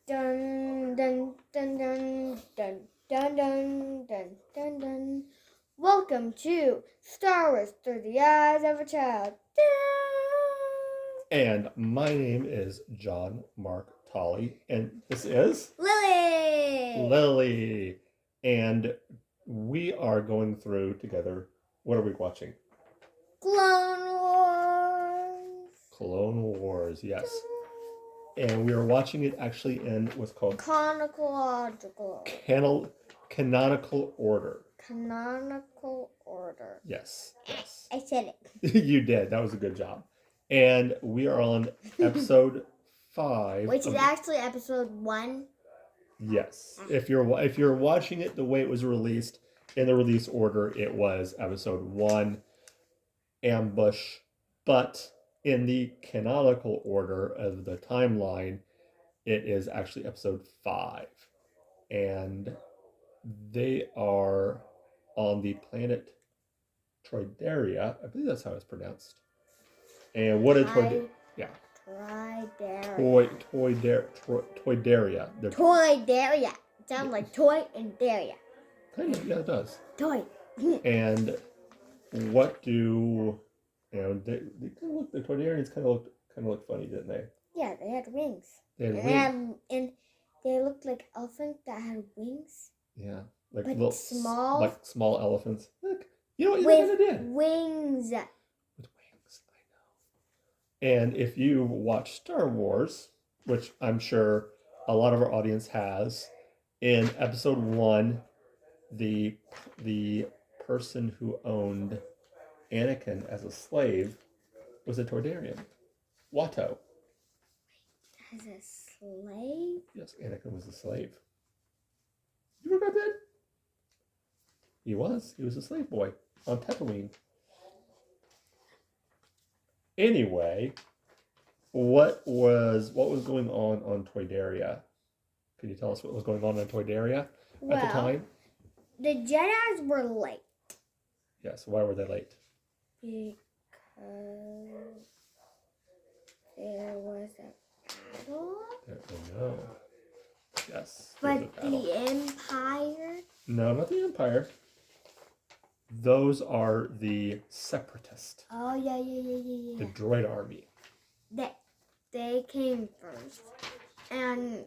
Dun dun dun dun dun dun dun dun dun dun. Welcome to Star Wars Through the Eyes of a Child. And my name is John Mark Tolley, and this is Lily. Lily. And we are going through together. What are we watching? Clone Wars. Clone Wars, yes. And we are watching it actually in what's called Chronological. Canonical order. Canonical order. Yes. I said it. You did. That was a good job. And we are on episode 5. Which is actually episode 1. Yes. If you're watching it the way it was released in the release order, it was episode 1, Ambush. But in the canonical order of the timeline, it is actually episode 5. And they are on the planet Toydaria. I believe that's how it's pronounced. And what did Toydaria? Yeah. Toydaria. Toydaria. Sounds like toy and daria. Kind of, yeah, it does. Toy. And what do they kind of look? The Toydarians kind of looked funny, didn't they? Yeah, they had wings. And they looked like elephants that had wings. Yeah, like but little small elephants. Look, you know what you kind of did. Wings. With wings, I know. And if you watch Star Wars, which I'm sure a lot of our audience has, in episode 1, the person who owned Anakin as a slave was a Toydarian, Watto. As a slave? Yes, Anakin was a slave. You forgot that? He was a slave boy on Tatooine. Anyway, what was going on Toydaria? Can you tell us what was going on Toydaria at the time? The Jedis were late. Yes, why were they late? Because there was a battle. Oh no. Yes. But the Empire? No, not the Empire. Those are the Separatists. Oh, yeah. The droid army. They came first. And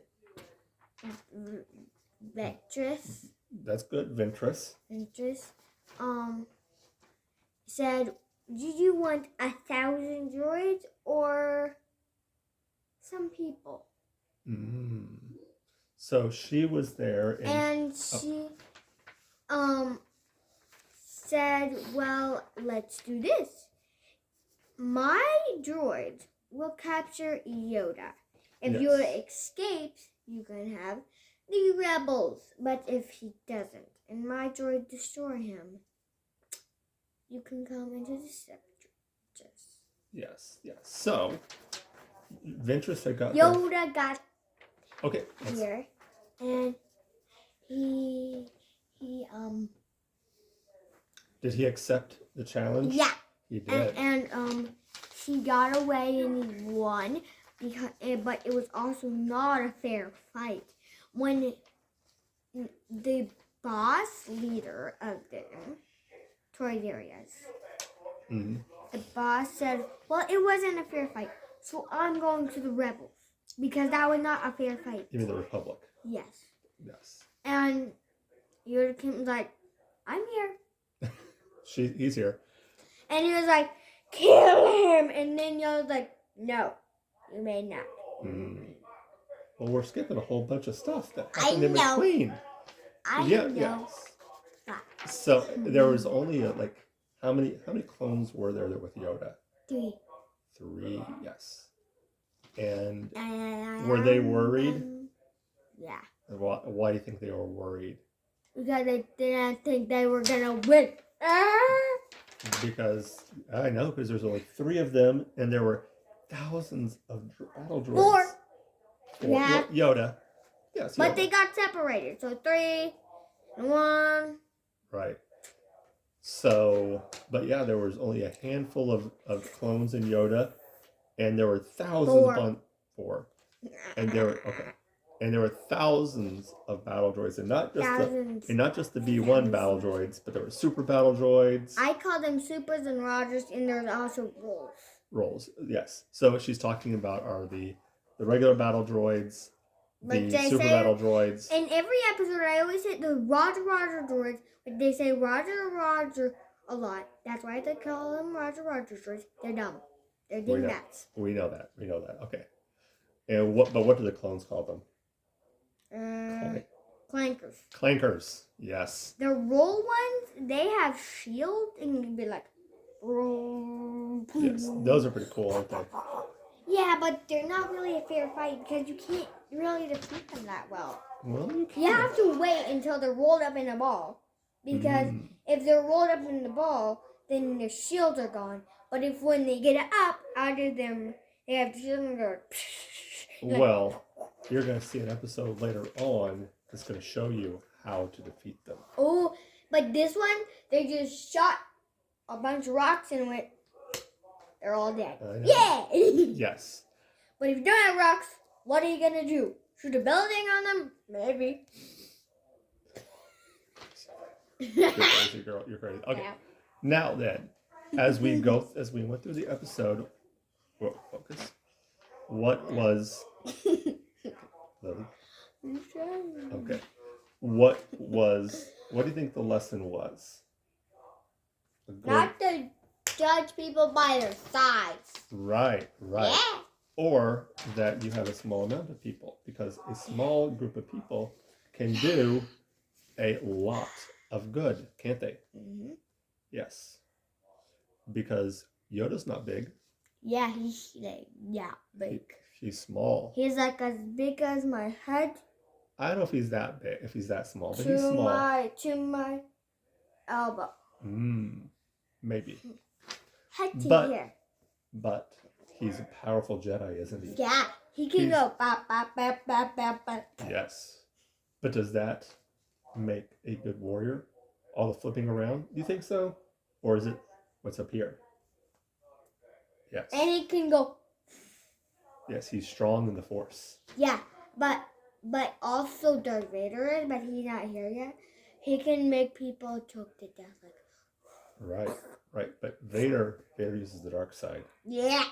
Ventress. That's good, Ventress. Said, do you want 1,000 droids or some people? So she was there, and she said, well, let's do this. My droids will capture Yoda. If Yoda escapes, you can have the rebels. But if he doesn't, and my droid destroy him, you can come into the Separatists. Yes. So, Ventress had got... Yoda got okay, here, and he Did he accept the challenge? Yeah. He did. And he got away and he won, but it was also not a fair fight. When the boss leader of the Toydarians, the boss said, well, it wasn't a fair fight, so I'm going to the rebels, because that was not a fair fight. You mean the Republic? Yes. Yes. And Yoda came like, I'm here. He's here. And he was like, kill him! And then Yoda was like, no, you may not. Well, we're skipping a whole bunch of stuff that happened in between. I know. Yes. So there was only how many clones were there with Yoda? 3. 3, yes. And were they worried? Yeah. Why do you think they were worried? Because they didn't think they were gonna win. Because there's only 3 of them, and there were thousands of battle droids. 4. Yeah. Yoda. Yes. But they got separated, so 3 and 1. Right. So, but yeah, there was only a handful of clones in Yoda, and there were thousands 4. on 4. And there were, okay. And there were thousands of battle droids, and not just the B1 battle droids, but there were super battle droids. I call them supers and Rogers, and there's also rolls. Rolls, yes. So what she's talking about are the regular battle droids, the super battle droids. In every episode, I always say the Roger droids. Like they say Roger a lot. That's why they call them Roger droids. They're dumb. They're dingbats. We know that. Okay. And what do the clones call them? Clankers. Clankers. Yes. The roll ones, they have shield and can be like. Yes, those are pretty cool, aren't they? Yeah, but they're not really a fair fight because you can't really defeat them that well. Well, you have to wait until they're rolled up in a ball. Because if they're rolled up in the ball, then their shields are gone. But if when they get up out of them, they have shields and go. Well, you're going to see an episode later on that's going to show you how to defeat them. Oh, but this one, they just shot a bunch of rocks and went, they're all dead. Yeah! Yes. But if you don't have rocks, what are you going to do? Shoot a building on them? Maybe. You're crazy, girl. You're crazy. Okay. Yeah. Now then, as we went through the episode, focus. What was Lily? Okay. What do you think the lesson was? Not to judge people by their size. Right. Yeah. Or that you have a small amount of people, because a small group of people can do a lot of good, can't they? Mm-hmm. Yes. Because Yoda's not big. Yeah, he's big. He's small. He's like as big as my head. I don't know if he's that big, if he's that small, but he's small. To my elbow. Maybe. Head to here. But he's a powerful Jedi, isn't he? Yeah, he can go bop, bop, bop, bop, bop, bop. Yes. But does that make a good warrior? All the flipping around? Do you think so? Or is it what's up here? Yes. And he can go. Yes, he's strong in the Force. Yeah, but also Darth Vader is, but he's not here yet. He can make people choke to death. Right. But Vader uses the dark side. Yeah.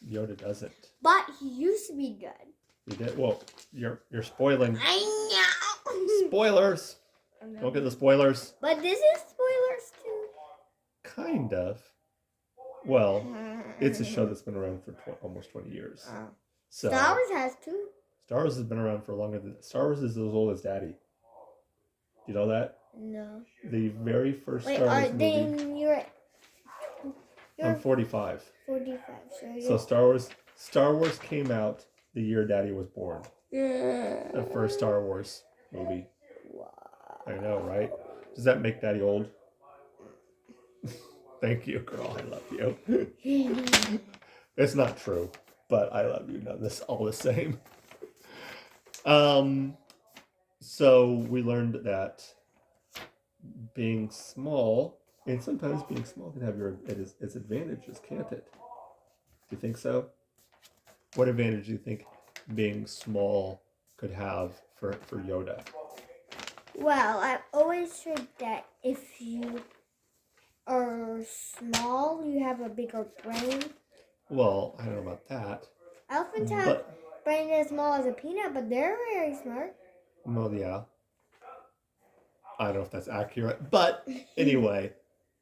Yoda doesn't. But he used to be good. He did. Well, you're spoiling. I know. Spoilers. Don't get the spoilers. But this is spoilers too. Kind of. Well, it's a show that's been around for almost 20 years. So Star Wars has too. Star Wars has been around for longer than... Star Wars is as old as Daddy. Do you know that? No. The very first Star Wars movie... You're I'm 45. 45. So Star Wars came out the year Daddy was born. Yeah. The first Star Wars movie. Wow. I know, right? Does that make Daddy old? Thank you, girl. I love you. It's not true, but I love you all the same. So we learned that being small, and sometimes being small can have its advantages, can't it? Do you think so? What advantage do you think being small could have for Yoda? Well, I've always heard that if you are small, you have a bigger brain. Well, I don't know about that. Elephants have brain as small as a peanut, but they're very smart. Well, yeah. I don't know if that's accurate, but anyway,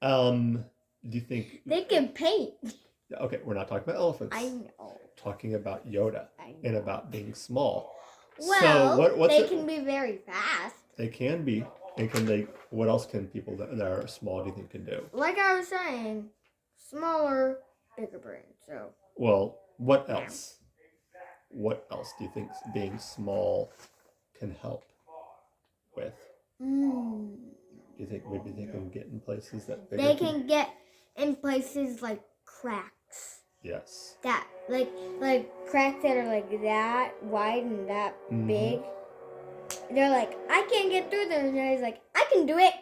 do you think they can paint? Okay, we're not talking about elephants. I know. Talking about Yoda and about being small. Well, so they can be very fast. They can be. And can they? What else can people that are small do you think can do? Like I was saying, smaller, bigger brain. So. Well, what else? What else do you think being small can help with? Do you think maybe they can get in places that they can get in places like cracks? Yes. That like cracks that are like that wide and that big. They're like, I can't get through them. And he's like, I can do it.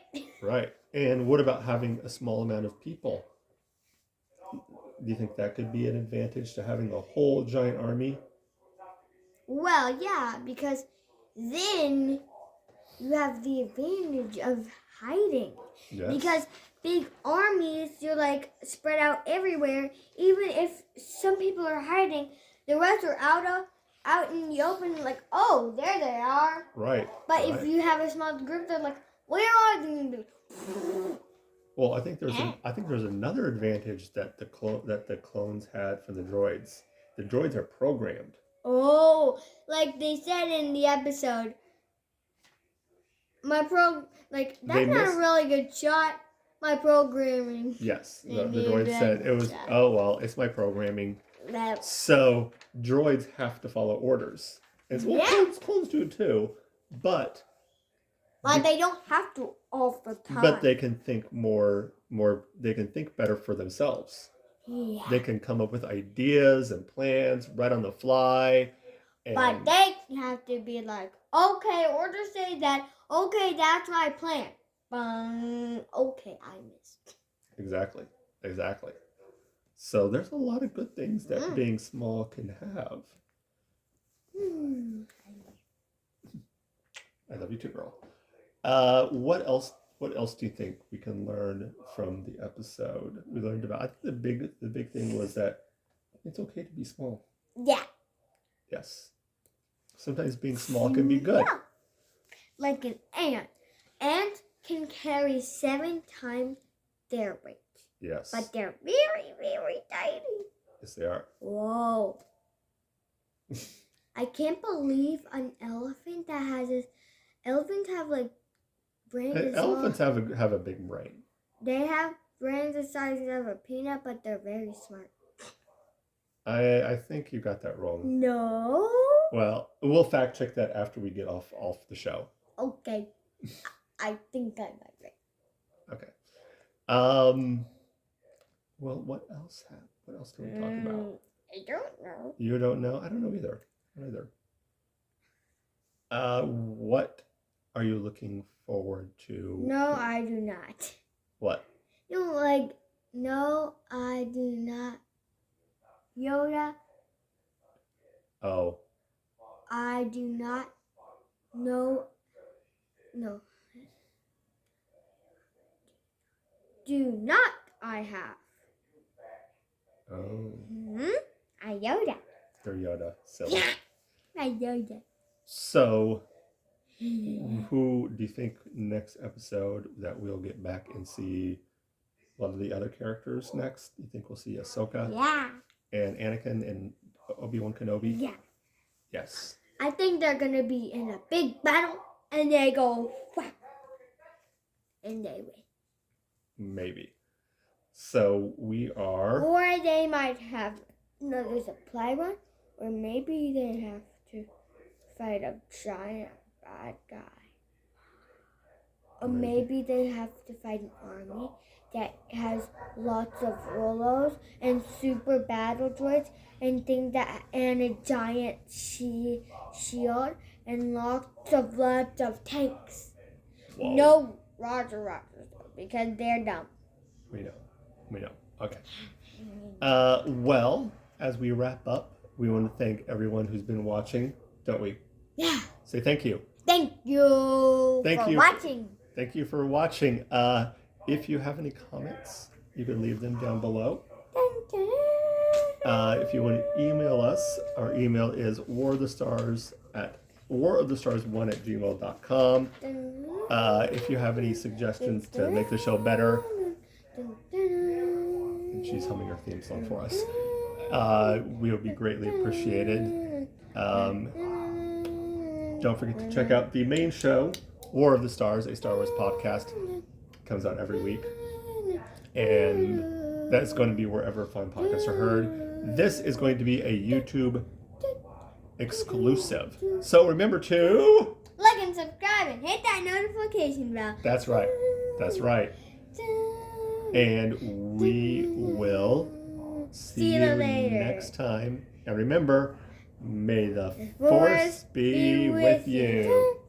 Right. And what about having a small amount of people? Do you think that could be an advantage to having a whole giant army? Well, yeah, because then you have the advantage of hiding. Yes. Because big armies, you're like spread out everywhere. Even if some people are hiding, the rest are out in the open, like, oh, there they are. Right. But right. if you have a small group, they're like, where are they? Well, I think there's another advantage that the clones had from the droids. The droids are programmed. Oh, like they said in the episode, that's not a really good shot. My programming. Yes, the droid said it was. Oh well, it's my programming. So droids have to follow orders. And clones do too, but they don't have to all the time. But they can think more. They can think better for themselves. Yeah. They can come up with ideas and plans right on the fly. But they have to be like, okay, orders say that. Okay, that's my plan. Okay, I missed. Exactly. So there's a lot of good things that being small can have. I love you too, girl. What else do you think we can learn from the episode? We learned about. I think the big thing was that it's okay to be small. Yeah. Yes. Sometimes being small can be good. Yeah. Like an ant. Ants can carry 7 times their weight. Yes. But they're very, very tiny. Yes, they are. Whoa. I can't believe an elephant that has this. Elephants have like brains. Elephants have a big brain. They have brains the size of a peanut, but they're very smart. I think you got that wrong. No. Well, we'll fact check that after we get off the show. Okay. I think I might be. Okay. Well, what else can we talk about? I don't know. You don't know? I don't know either. What are you looking forward to? No, I do not. What? No, I do not. Yoda. Oh. I do not. No. Do not I have. Oh. I Yoda. You're Yoda. Silly. I Yoda. So, who do you think next episode that we'll get back and see a lot of the other characters next? You think we'll see Ahsoka? Yeah. And Anakin and Obi-Wan Kenobi? Yeah. Yes. I think they're gonna be in a big battle and they go whack. And they win. Maybe. So we are. Or they might have another supply run, or maybe they have to fight a giant bad guy. Or maybe they have to fight an army that has lots of Rolos and super battle droids and and a giant shield and lots of tanks. Whoa. No Roger because they're dumb. We know. Okay. Well, as we wrap up, we want to thank everyone who's been watching, don't we? Yeah. Say thank you. Thank you for watching. Thank you for watching. If you have any comments, you can leave them down below. If you want to email us, our email is warofthestars1@gmail.com. If you have any suggestions to make the show better, and she's humming her theme song for us, we would be greatly appreciated. Don't forget to check out the main show, War of the Stars, a Star Wars podcast. Comes out every week. And that's going to be wherever fine podcasts are heard. This is going to be a YouTube exclusive. So remember to like and subscribe and hit that notification bell. That's right. And we will see you later next time. And remember, may the Force be with you.